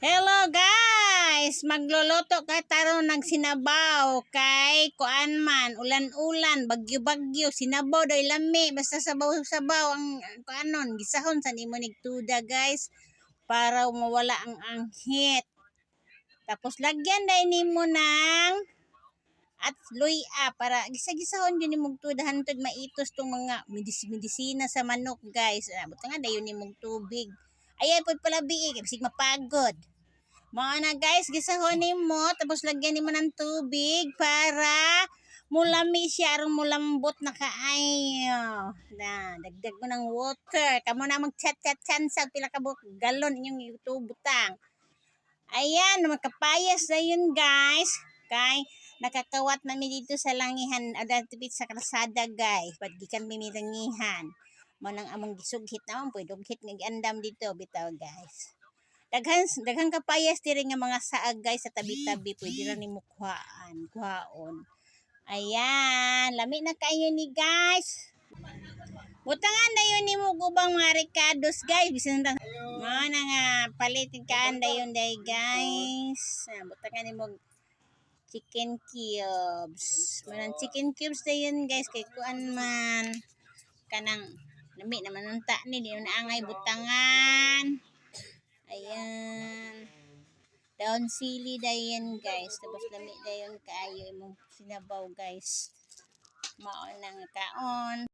Hello guys! Magluluto ka taron ng sinabaw kay kuan man, ulan-ulan, bagyo-bagyo, sinabaw daw lami, basta sabaw-sabaw ang kuanon, gisahon sa nimo nigtuda guys para mawala ang anghit. Tapos lagyan dai nimo ng at luya para gisa-gisahon yun nimong tuda hantod maitos tong mga medisina sa manok guys. Buta nga dayon nimong tubig. Ayan pud pala biig, bisig mapagod. Mao na guys, gisahonin mo tapos lagyan nimo ng tubig para mulami siya aron mulambot na kaayo. Na dagdag mo ng water. Kamo na mag-chat-chat sa pila ka galon inyong itubutang. Ayan, magkapayas na yun guys. Kay nakakawat na mi dito sa langihan adatipit sa kalsada guys. Pag gikan mi mirangihan. Manang among gisughit naman pwede dughit nga giandam dito bitaw guys. Daghang kapayas diri nga mga saag guys sa tabi-tabi pwede ra nimo kuhaon. Ayan, lami na kayo ni guys. Butangan dayon nimo gubang mga ricados guys. Bisan na nga palitin ka dayon day guys. Butangan nimo chicken cubes. Manang chicken cubes dayon guys kay kuan man kanang lami naman unta ni di na angay butangan. Ayan. Down sili dayon guys. Tapos lami dayon kaayo imong sinabaw guys. Mao nang kaon.